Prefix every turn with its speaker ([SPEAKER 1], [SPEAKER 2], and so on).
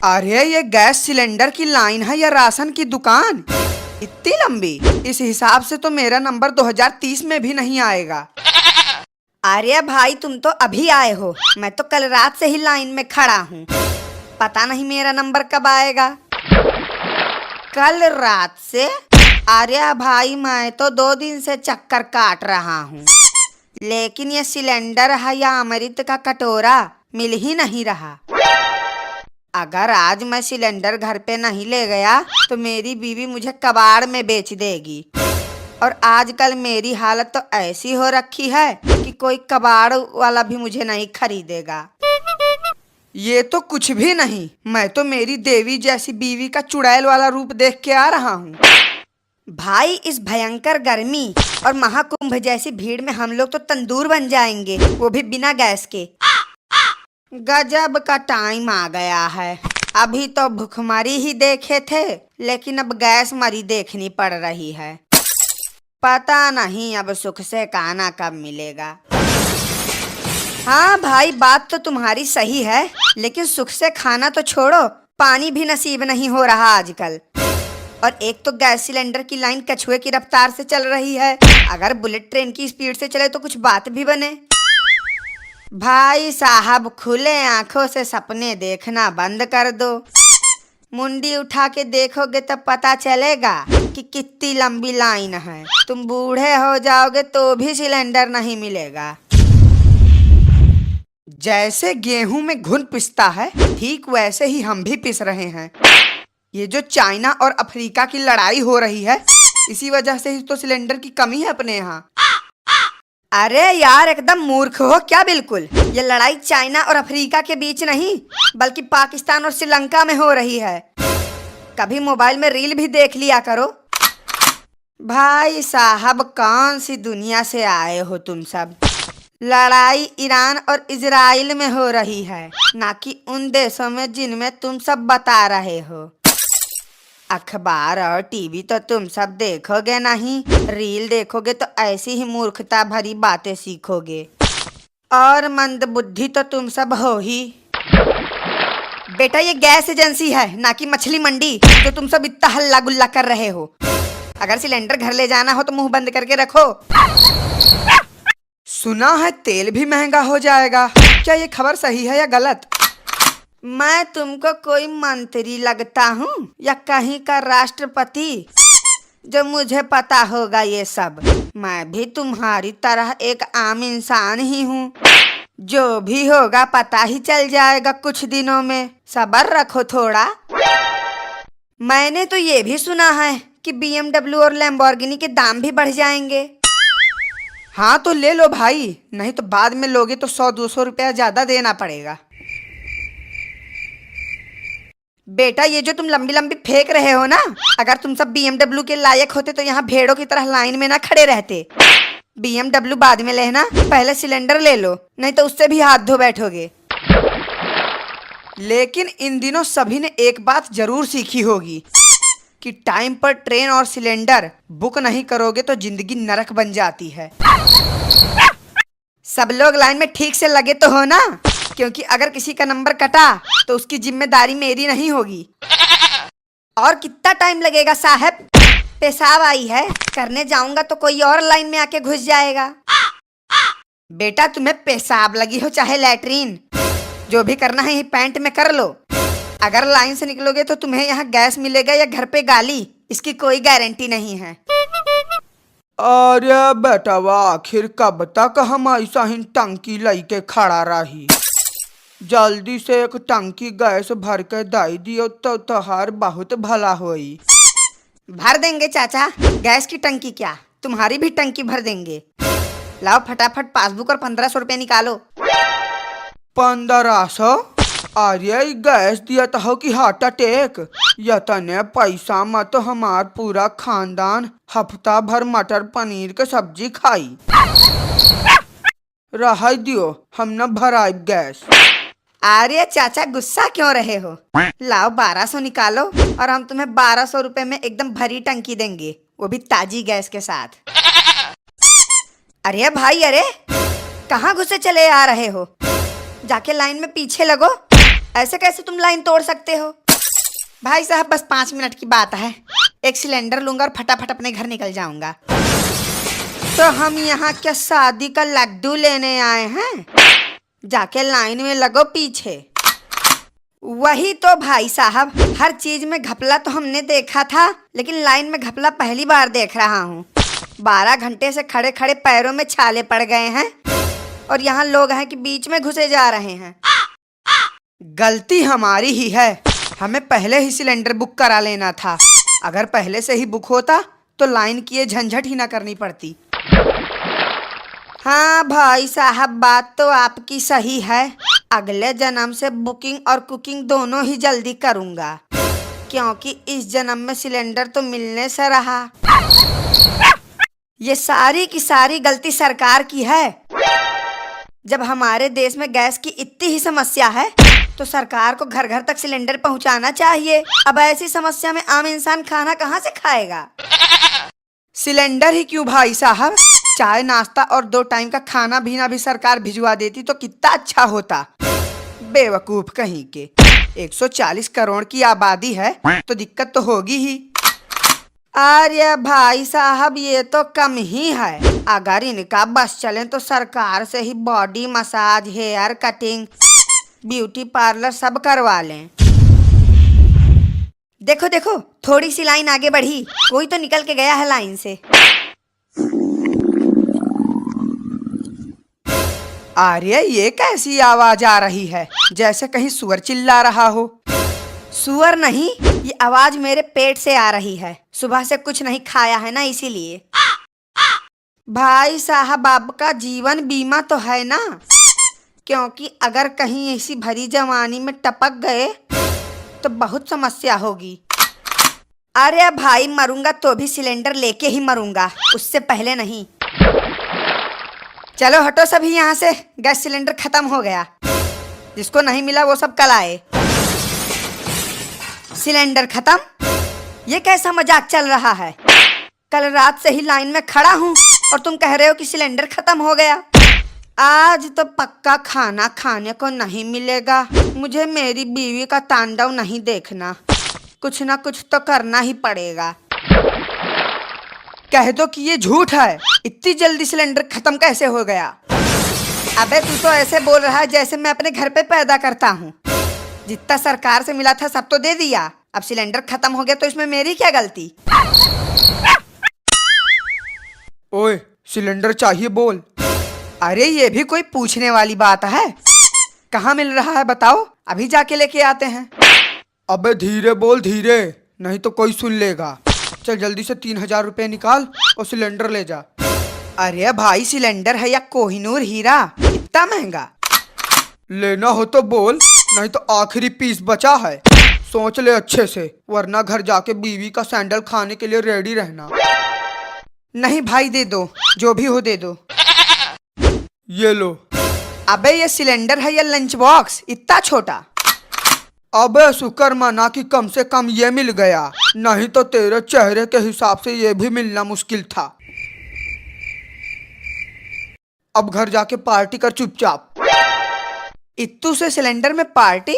[SPEAKER 1] अरे ये gas cylinder की लाइन है या राशन की दुकान? इतनी लंबी? इस हिसाब से तो मेरा नंबर 2030 में भी नहीं आएगा।
[SPEAKER 2] अरे भाई तुम तो अभी आए हो, मैं तो कल रात से ही लाइन में खड़ा हूँ। पता नहीं मेरा नंबर कब आएगा। कल रात से? अरे भाई मैं तो 2 दिन से चक्कर काट रहा हूँ, लेकिन ये सिलेंडर है या अमृत का कटोरा मिल ही नहीं रहा। अगर आज मैं सिलेंडर घर पे नहीं ले गया तो मेरी बीवी मुझे कबाड़ में बेच देगी। और आजकल मेरी हालत तो ऐसी हो रखी है कि कोई कबाड़ वाला भी मुझे नहीं खरीदेगा।
[SPEAKER 1] ये तो कुछ भी नहीं, मैं तो मेरी देवी जैसी बीवी का चुड़ैल वाला रूप देख के आ रहा हूँ।
[SPEAKER 2] भाई इस भयंकर गर्मी और महाकुंभ जैसी भीड़ में हम लोग तो तंदूर बन जाएंगे, वो भी बिना गैस के। गजब का टाइम आ गया है। अभी तो भूखमरी ही देखे थे, लेकिन अब गैस मरी देखनी पड़ रही है। पता नहीं अब सुख से खाना कब मिलेगा। हाँ भाई बात तो तुम्हारी सही है, लेकिन सुख से खाना तो छोड़ो, पानी भी नसीब नहीं हो रहा आजकल। और एक तो गैस सिलेंडर की लाइन कछुए की रफ्तार से चल रही है, अगर बुलेट ट्रेन की स्पीड से चले तो कुछ बात भी बने। भाई साहब खुले आंखों से सपने देखना बंद कर दो। मुंडी उठा के देखोगे तब पता चलेगा कि कितनी लंबी लाइन है। तुम बूढ़े हो जाओगे तो भी सिलेंडर नहीं मिलेगा।
[SPEAKER 1] जैसे गेहूं में घुन पिसता है, ठीक वैसे ही हम भी पिस रहे हैं। ये जो चाइना और अफ्रीका की लड़ाई हो रही है, इसी वजह से ही तो सिलेंडर की कमी है अपने यहाँ।
[SPEAKER 2] अरे यार एकदम मूर्ख हो क्या बिल्कुल। ये लड़ाई चाइना और अफ्रीका के बीच नहीं, बल्कि पाकिस्तान और श्रीलंका में हो रही है। कभी मोबाइल में रील भी देख लिया करो। भाई साहब कौन सी दुनिया से आए हो तुम सब। लड़ाई ईरान और इजराइल में हो रही है, ना कि उन देशों में जिनमें तुम सब बता रहे हो। अखबार और टीवी तो तुम सब देखोगे नहीं, रील देखोगे तो ऐसी ही मूर्खता भरी बातें सीखोगे। और मंदबुद्धि तो तुम सब हो ही। बेटा ये गैस एजेंसी है, ना कि मछली मंडी जो तुम सब इतना हल्ला गुल्ला कर रहे हो। अगर सिलेंडर घर ले जाना हो तो मुंह बंद करके रखो।
[SPEAKER 1] सुना है तेल भी महंगा हो जाएगा, क्या ये खबर सही है या गलत?
[SPEAKER 2] मैं तुमको कोई मंत्री लगता हूँ या कहीं का राष्ट्रपति जो मुझे पता होगा ये सब? मैं भी तुम्हारी तरह एक आम इंसान ही हूँ। जो भी होगा पता ही चल जाएगा कुछ दिनों में, सब्र रखो थोड़ा। मैंने तो ये भी सुना है कि BMW और लैम्बोर्गिनी के दाम भी बढ़ जाएंगे।
[SPEAKER 1] हाँ तो ले लो भाई, नहीं तो बाद में लोगे तो 100-200 रुपया ज्यादा देना पड़ेगा।
[SPEAKER 2] बेटा ये जो तुम लंबी लंबी फेंक रहे हो ना, अगर तुम सब BMW के लायक होते तो यहाँ भेड़ों की तरह लाइन में ना खड़े रहते। BMW बाद में लेना, पहले सिलेंडर ले लो, नहीं तो उससे भी हाथ धो बैठोगे।
[SPEAKER 1] लेकिन इन दिनों सभी ने एक बात जरूर सीखी होगी कि टाइम पर ट्रेन और सिलेंडर बुक नहीं करोगे तो जिंदगी नरक बन जाती है।
[SPEAKER 2] सब लोग लाइन में ठीक से लगे तो हो ना, क्योंकि अगर किसी का नंबर कटा तो उसकी जिम्मेदारी मेरी नहीं होगी। और कितना टाइम लगेगा साहब? पेशाब आई है, करने जाऊंगा तो कोई और लाइन में आके घुस जाएगा। बेटा तुम्हें पेशाब लगी हो चाहे लैट्रीन, जो भी करना है पैंट में कर लो। अगर लाइन से निकलोगे तो तुम्हें यहाँ गैस मिलेगा या घर पे गाली, इसकी कोई गारंटी नहीं है।
[SPEAKER 1] अरे बेटवा आखिर कब तक हम ऐसा ही टंकी लेके खड़ा रही? जल्दी से एक टंकी गैस भर के दे दियो तो तोहार बहुत भला होई।
[SPEAKER 2] भर देंगे चाचा, गैस की टंकी क्या तुम्हारी भी टंकी भर देंगे। लाओ फटाफट पासबुक और 1500 रुपया निकालो।
[SPEAKER 1] 1500? अरे गैस दिया हो कि हार्ट अटैक? यतने पैसा मत हमार पूरा खानदान हफ्ता भर मटर पनीर के सब्जी खाई। रह दियो, हम न भराई गैस।
[SPEAKER 2] अरे चाचा गुस्सा क्यों रहे हो? लाओ 1200 निकालो और हम तुम्हें 1200 रुपए में एकदम भरी टंकी देंगे, वो भी ताजी गैस के साथ। अरे भाई अरे कहाँ घुसे चले आ रहे हो? जाके लाइन में पीछे लगो। ऐसे कैसे तुम लाइन तोड़ सकते हो?
[SPEAKER 1] भाई साहब बस 5 मिनट की बात है, एक सिलेंडर लूंगा और फटाफट अपने घर निकल जाऊंगा।
[SPEAKER 2] तो हम यहाँ क्या शादी का लड्डू लेने आए हैं? जाके लाइन में लगो पीछे। वही तो भाई साहब, हर चीज में घपला तो हमने देखा था, लेकिन लाइन में घपला पहली बार देख रहा हूँ। 12 घंटे से खड़े खड़े पैरों में छाले पड़ गए हैं और यहाँ लोग हैं कि बीच में घुसे जा रहे हैं।
[SPEAKER 1] गलती हमारी ही है, हमें पहले ही सिलेंडर बुक करा लेना था। अगर पहले से ही बुक होता तो लाइन की ये झंझट ही ना करनी पड़ती।
[SPEAKER 2] हाँ भाई साहब, बात तो आपकी सही है। अगले जन्म से बुकिंग और कुकिंग दोनों ही जल्दी करूँगा, क्योंकि इस जन्म में सिलेंडर तो मिलने से रहा। ये सारी की सारी गलती सरकार की है। जब हमारे देश में गैस की इतनी ही समस्या है तो सरकार को घर घर तक सिलेंडर पहुंचाना चाहिए। अब ऐसी समस्या में आम इंसान खाना कहां से खाएगा?
[SPEAKER 1] सिलेंडर ही क्यों भाई साहब, चाय नाश्ता और 2 टाइम का खाना भी सरकार भिजवा देती तो कितना अच्छा होता। बेवकूफ कहीं के, 140 करोड़ की आबादी है तो दिक्कत तो होगी ही।
[SPEAKER 2] अरे भाई साहब, ये तो कम ही है। अगर इनका बस चले तो सरकार से ही body massage, hair cutting, beauty parlour सब करवा लें। देखो देखो, थोड़ी सी लाइन आगे बढ़ी, कोई तो निकल के गया है लाइन से।
[SPEAKER 1] अरे ये कैसी आवाज आ रही है, जैसे कहीं सुअर चिल्ला रहा हो।
[SPEAKER 2] सुअर नहीं, ये आवाज मेरे पेट से आ रही है। सुबह से कुछ नहीं खाया है ना, इसीलिए। भाई साहब, आपका जीवन बीमा तो है ना? क्योंकि अगर कहीं ऐसी भरी जवानी में टपक गए तो बहुत समस्या होगी। अरे भाई, मरूंगा तो भी सिलेंडर लेके ही मरूंगा, उससे पहले नहीं।
[SPEAKER 1] चलो हटो सभी यहाँ से, गैस सिलेंडर खत्म हो गया। जिसको नहीं मिला वो सब कल आए।
[SPEAKER 2] सिलेंडर खत्म? ये कैसा मजाक चल रहा है? कल रात से ही लाइन में खड़ा हूँ और तुम कह रहे हो कि सिलेंडर खत्म हो गया। आज तो पक्का खाना खाने को नहीं मिलेगा। मुझे मेरी बीवी का तांडव नहीं देखना, कुछ ना कुछ तो करना ही पड़ेगा।
[SPEAKER 1] कह दो कि ये झूठ है, इतनी जल्दी सिलेंडर खत्म कैसे हो गया?
[SPEAKER 2] अबे तू तो ऐसे बोल रहा है जैसे मैं अपने घर पे पैदा करता हूँ। जितना सरकार से मिला था सब तो दे दिया, अब सिलेंडर खत्म हो गया तो इसमें मेरी क्या गलती?
[SPEAKER 1] ओए, सिलेंडर चाहिए बोल। अरे ये भी कोई पूछने वाली बात है? कहाँ मिल रहा है बताओ, अभी जाके लेके आते हैं। अबे धीरे बोल, धीरे, नहीं तो कोई सुन लेगा। चल जल्दी से 3000 रुपए निकाल और सिलेंडर ले जा। अरे भाई, सिलेंडर है या कोहिनूर हीरा, इतना महंगा? लेना हो तो बोल, नहीं तो आखिरी पीस बचा है, सोच ले अच्छे से, वरना घर जाके बीवी का सैंडल खाने के लिए रेडी रहना। नहीं भाई, दे दो, जो भी हो दे दो। ये लो। अबे ये सिलेंडर है या लंच बॉक्स, इतना छोटा? अबे शुक्र मना कि कम से कम ये मिल गया, नहीं तो तेरे चेहरे के हिसाब से ये भी मिलना मुश्किल था। अब घर जाके पार्टी कर चुपचाप। इत्तू से सिलेंडर में पार्टी?